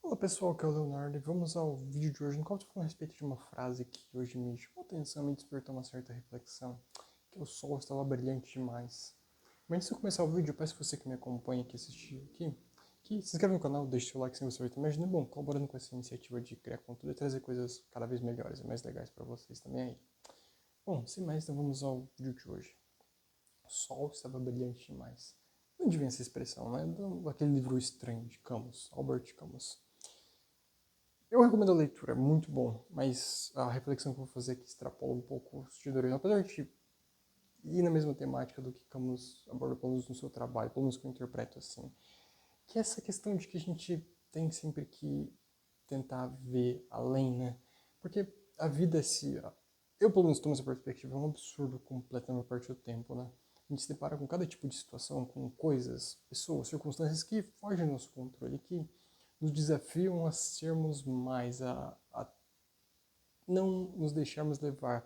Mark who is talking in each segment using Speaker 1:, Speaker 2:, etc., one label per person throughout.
Speaker 1: Olá pessoal, aqui é o Leonardo e vamos ao vídeo de hoje no qual eu estou falando a respeito de uma frase que hoje me chamou a atenção, me despertou uma certa reflexão, que o sol estava brilhante demais. Mas antes de eu começar o vídeo, eu peço a você que me acompanha, que assistiu aqui, que se inscreve no canal, deixe seu like se você vai estar me ajudando, bom, colaborando com essa iniciativa de criar conteúdo e trazer coisas cada vez melhores e mais legais para vocês também aí. Bom, sem mais, então vamos ao vídeo de hoje. O sol estava brilhante demais. De onde vem essa expressão, né? Daquele livro estranho de Camus, Albert Camus. Eu recomendo a leitura, é muito bom, mas a reflexão que eu vou fazer aqui extrapola um pouco o sentido original, apesar de ir na mesma temática do que Camus aborda, pelo menos no seu trabalho, pelo menos que eu interpreto assim, que é essa questão de que a gente tem sempre que tentar ver além, né? Porque a vida, eu pelo menos tomo essa perspectiva, é um absurdo completo na maior parte do tempo, né? A gente se depara com cada tipo de situação, com coisas, pessoas, circunstâncias que fogem do nosso controle, que nos desafiam a sermos mais, a não nos deixarmos levar,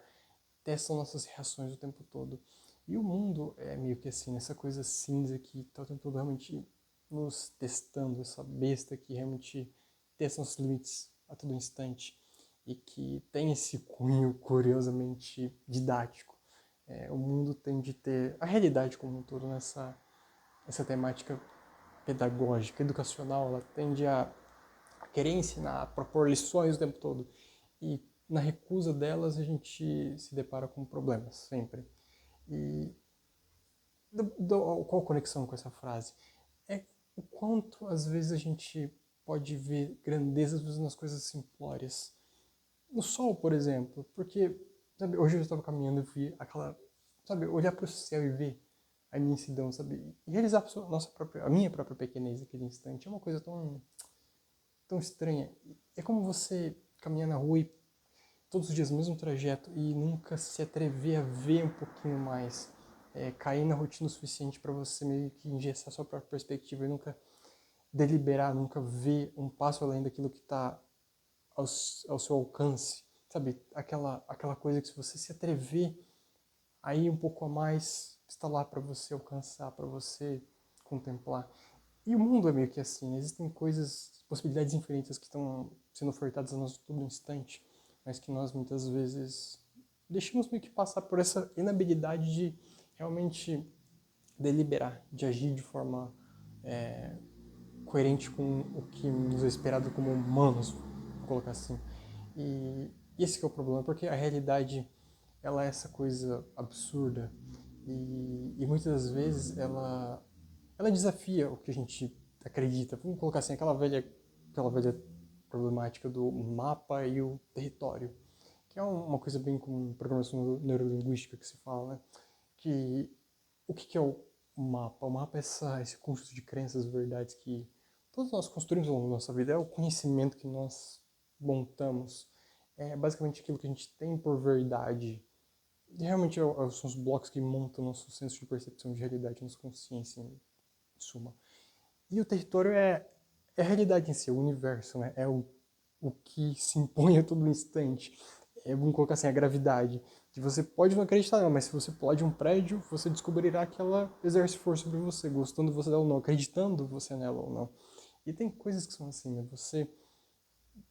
Speaker 1: testam nossas reações o tempo todo. E o mundo é meio que assim, essa coisa cinza que está o tempo todo realmente nos testando, essa besta que realmente testa nossos limites a todo instante e que tem esse cunho curiosamente didático. O mundo tem de ter a realidade como um todo nessa essa temática pedagógica, educacional, ela tende a querer ensinar, a propor lições o tempo todo. E na recusa delas a gente se depara com problemas, sempre. E qual a conexão com essa frase? É o quanto às vezes a gente pode ver grandezas nas coisas simplórias. No sol, por exemplo, porque sabe, hoje eu estava caminhando e vi aquela, sabe, olhar para o céu e ver a imensidão, sabe, e realizar a minha própria pequenez naquele instante é uma coisa tão estranha. É como você caminhar na rua e todos os dias o mesmo trajeto e nunca se atrever a ver um pouquinho mais, cair na rotina o suficiente para você meio que engessar a sua própria perspectiva e nunca deliberar, nunca ver um passo além daquilo que está ao seu alcance, sabe? Aquela coisa que se você se atrever a ir um pouco a mais, está lá para você alcançar, para você contemplar. E o mundo é meio que assim, existem coisas, possibilidades infinitas que estão sendo ofertadas a nós a todo instante, mas que nós muitas vezes deixamos meio que passar por essa inabilidade de realmente deliberar, de agir de forma coerente com o que nos é esperado como humanos, vou colocar assim. E esse que é o problema, porque a realidade ela é essa coisa absurda e muitas das vezes ela desafia o que a gente acredita. Vamos colocar assim, aquela velha problemática do mapa e o território, que é uma coisa bem com programação neurolinguística que se fala, né? Que o que é o mapa? O mapa é esse conjunto de crenças, verdades que todos nós construímos ao longo da nossa vida. É o conhecimento que nós montamos. É basicamente aquilo que a gente tem por verdade. E realmente são os blocos que montam nosso senso de percepção de realidade, nossa consciência, em suma. E o território é a realidade em si, é o universo, né? É o que se impõe a todo instante. Vamos colocar assim, a gravidade. Que você pode não acreditar nela, mas se você pode um prédio, você descobrirá que ela exerce força sobre você, gostando você dela ou não, acreditando você nela ou não. E tem coisas que são assim, né?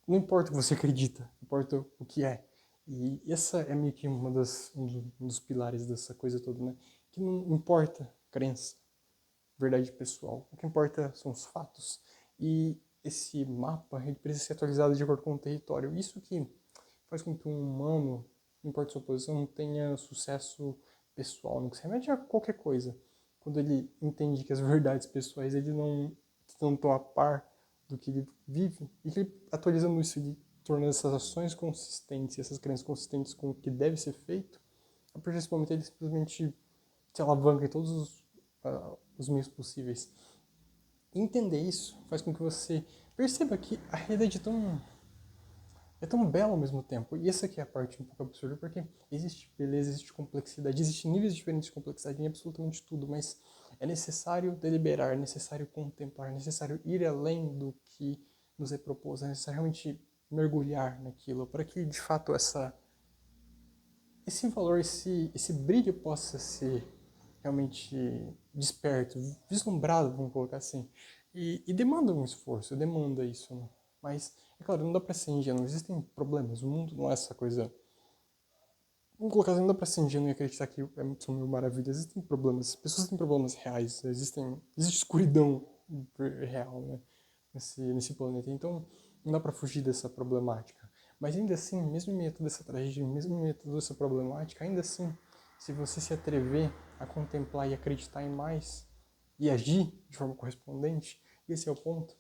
Speaker 1: Não importa o que você acredita, importa o que é. E essa é meio que um dos pilares dessa coisa toda, né? Que não importa crença, verdade pessoal. O que importa são os fatos. E esse mapa ele precisa ser atualizado de acordo com o território. Isso que faz com que um humano, não importa a sua posição, não tenha sucesso pessoal, no que se remete a qualquer coisa. Quando ele entende que as verdades pessoais ele não estão a par do que ele vive, e que ele, atualizando isso, ele tornando essas ações consistentes, essas crenças consistentes com o que deve ser feito, a partir desse momento ele simplesmente se alavanca em todos os meios possíveis. Entender isso faz com que você perceba que a realidade é tão bela ao mesmo tempo. E essa aqui é a parte um pouco absurda, porque existe beleza, existe complexidade, existem níveis diferentes de complexidade em absolutamente tudo, mas é necessário deliberar, é necessário contemplar, é necessário ir além do que nos é proposto, é necessário realmente mergulhar naquilo, para que de fato esse valor, esse brilho possa ser realmente desperto, vislumbrado, vamos colocar assim. E demanda um esforço, demanda isso, né? Mas, é claro, não dá pra ser ingênuo, existem problemas, o mundo não é essa coisa... Vamos colocar assim, não dá pra ser ingênuo e acreditar que são mil maravilhas, existem problemas, as pessoas têm problemas reais, existe escuridão real, né, nesse planeta, então não dá pra fugir dessa problemática. Mas ainda assim, mesmo em meio a toda essa tragédia, mesmo em meio a toda essa problemática, ainda assim, se você se atrever a contemplar e acreditar em mais e agir de forma correspondente, esse é o ponto,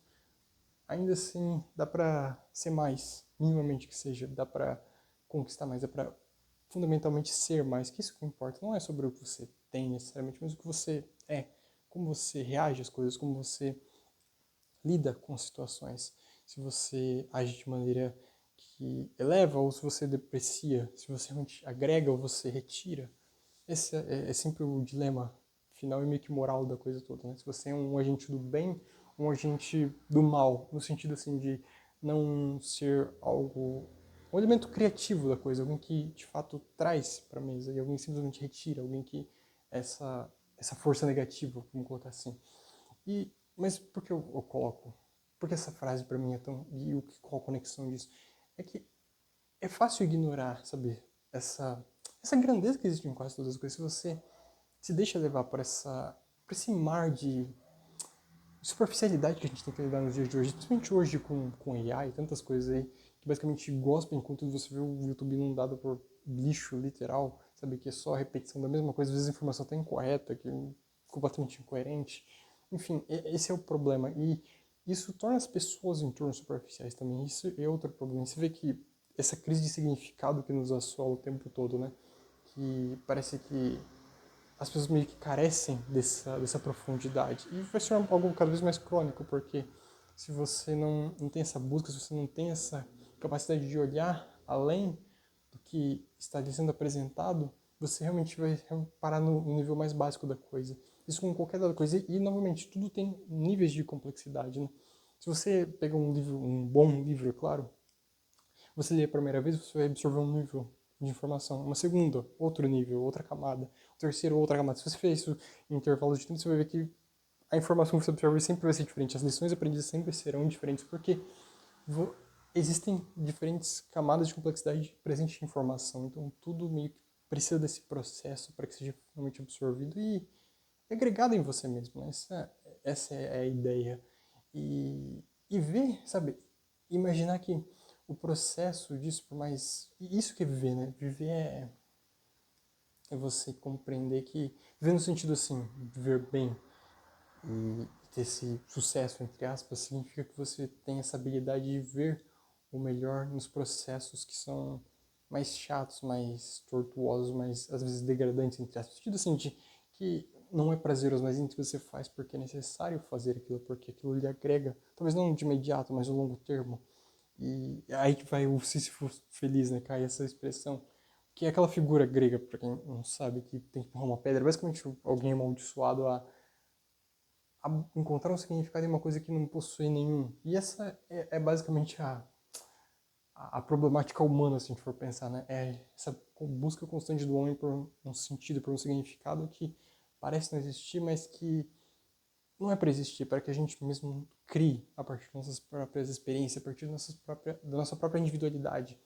Speaker 1: ainda assim dá pra ser mais, minimamente que seja, dá pra conquistar mais, dá pra fundamentalmente ser mais, que isso que importa, não é sobre o que você tem necessariamente, mas o que você é, como você reage às coisas, como você lida com situações, se você age de maneira que eleva ou se você deprecia, se você agrega ou você retira. Esse é sempre o dilema final e meio que moral da coisa toda, né? Se você é um agente do bem, um agente do mal, no sentido assim de não ser algo, um elemento criativo da coisa, alguém que de fato traz para a mesa e alguém simplesmente retira, alguém que essa força negativa, vamos colocar assim. Mas por que eu coloco? Porque essa frase para mim é tão e qual a conexão disso? É que é fácil ignorar, sabe, essa grandeza que existe em quase todas as coisas. Se você se deixa levar por esse mar de superficialidade que a gente tem que lidar nos dias de hoje, principalmente hoje com AI e tantas coisas aí, que basicamente gospem enquanto você vê o YouTube inundado por lixo literal, sabe, que é só a repetição da mesma coisa, às vezes a informação está incorreta, que é completamente incoerente. Enfim, esse é o problema. E isso torna as pessoas em torno superficiais também. Isso é outro problema. Você vê que essa crise de significado que nos assola o tempo todo, né? Que parece que as pessoas meio que carecem dessa profundidade. E vai ser algo cada vez mais crônico, porque se você não tem essa busca, se você não tem essa capacidade de olhar além do que está lhe sendo apresentado, você realmente vai parar no nível mais básico da coisa. Isso com qualquer outra coisa. E, novamente, tudo tem níveis de complexidade, né? Se você pega um livro, um bom livro, é claro, você lê a primeira vez, você vai absorver um nível de informação. Uma segunda, outro nível, outra camada. O terceiro, outra camada. Se você fizer isso em intervalos de tempo, você vai ver que a informação que você absorve sempre vai ser diferente. As lições aprendidas sempre serão diferentes, porque existem diferentes camadas de complexidade presentes em informação. Então, tudo meio que precisa desse processo para que seja finalmente absorvido e agregado em você mesmo. Né? Essa é a ideia. E ver, sabe, imaginar que o processo disso, por mais... Isso que é viver, né? Viver é você compreender que... Viver no sentido, assim, viver bem e ter esse sucesso, entre aspas, significa que você tem essa habilidade de ver o melhor nos processos que são mais chatos, mais tortuosos, mais, às vezes, degradantes, entre aspas. No sentido, assim, de que não é prazeroso, mas em que você faz porque é necessário fazer aquilo, porque aquilo lhe agrega, talvez não de imediato, mas no longo termo. E aí que vai o Sísifo feliz, né? Cai essa expressão. Que é aquela figura grega, para quem não sabe, que tem que empurrar uma pedra. Basicamente, alguém amaldiçoado a encontrar um significado em uma coisa que não possui nenhum. E essa é basicamente a problemática humana, se a gente for pensar, né? É essa busca constante do homem por um sentido, por um significado que parece não existir, mas que não é para existir, para que a gente mesmo crie a partir das nossas próprias experiências, a partir da nossa própria individualidade.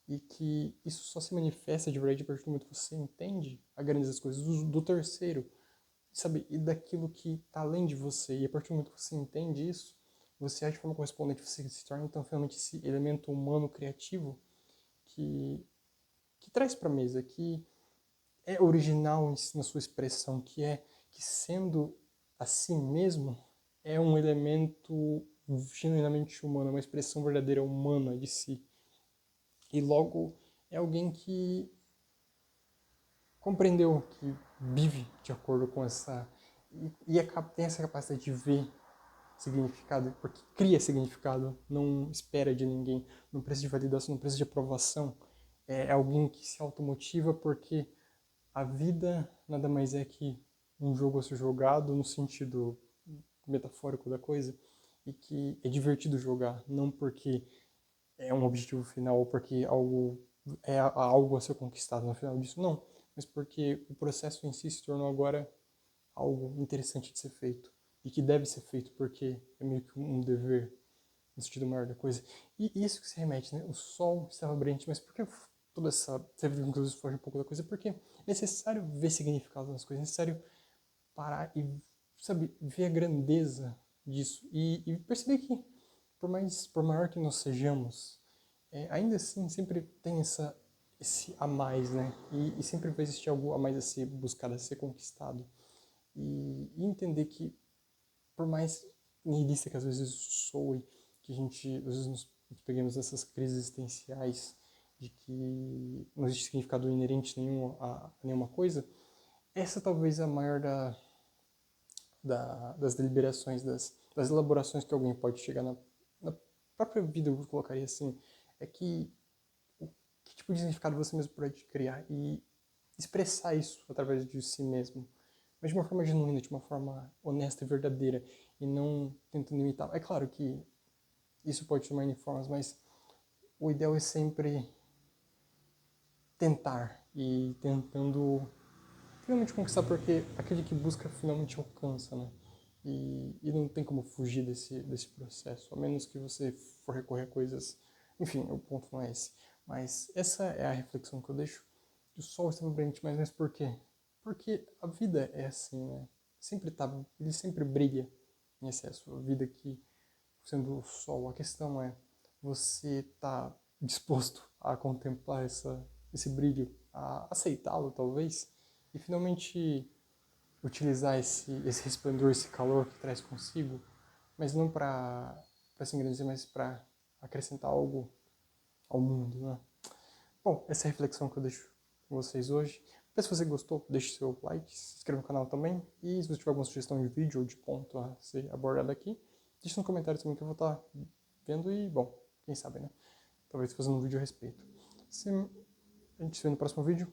Speaker 1: E que isso só se manifesta de verdade a partir do momento que você entende a grandeza das coisas, do terceiro, sabe? E daquilo que está além de você. E a partir do momento que você entende isso, você age de forma correspondente, você se torna então finalmente esse elemento humano criativo que, que traz para a mesa, que é original na sua expressão, que sendo assim mesmo, é um elemento genuinamente humano, uma expressão verdadeira humana de si. E logo é alguém que compreendeu, que vive de acordo com essa... tem essa capacidade de ver significado, porque cria significado, não espera de ninguém, não precisa de validação, não precisa de aprovação. É alguém que se automotiva porque a vida nada mais é que um jogo a ser jogado no sentido metafórico da coisa e que é divertido jogar, não porque é um objetivo final ou porque algo a ser conquistado no final disso, não, mas porque o processo em si se tornou agora algo interessante de ser feito e que deve ser feito porque é meio que um dever. no sentido maior da coisa. E isso que se remete, né? O sol estava brilhante, mas por que toda essa... Você viu, inclusive, foge um pouco da coisa, porque é necessário ver significado nas coisas, é necessário parar e, sabe, ver a grandeza disso. E perceber que, por maior que nós sejamos, ainda assim sempre tem esse a mais, né? E sempre vai existir algo a mais a ser buscado, a ser conquistado. E entender que, por mais nihilista que às vezes soe, que a gente às vezes nos peguemos nessas crises existenciais de que não existe significado inerente nenhum a nenhuma coisa, essa talvez é a maior das deliberações, das elaborações que alguém pode chegar na própria vida, eu colocaria assim, é que tipo de significado você mesmo pode criar e expressar isso através de si mesmo, mas de uma forma genuína, de uma forma honesta e verdadeira, e não tentando imitar. É claro que isso pode tomar N formas, mas o ideal é sempre tentar e tentando finalmente conquistar, porque aquele que busca finalmente alcança, né? E não tem como fugir desse processo, a menos que você for recorrer a coisas. Enfim, o ponto não é esse. Mas essa é a reflexão que eu deixo. O sol está brilhante, mas por quê? Porque a vida é assim, né? Ele sempre brilha em excesso. A vida que, sendo o sol, a questão é você tá disposto a contemplar esse brilho, a aceitá-lo talvez, e finalmente utilizar esse resplendor, esse calor que traz consigo, mas não para se engrandecer, mas para acrescentar algo ao mundo, né? Bom, essa é a reflexão que eu deixo com vocês hoje. Se você gostou, deixe seu like, se inscreva no canal também, e se você tiver alguma sugestão de vídeo ou de ponto a ser abordado aqui, deixe no comentário também que eu vou estar vendo e, bom, quem sabe, né? Talvez fazendo um vídeo a respeito. A gente se vê no próximo vídeo.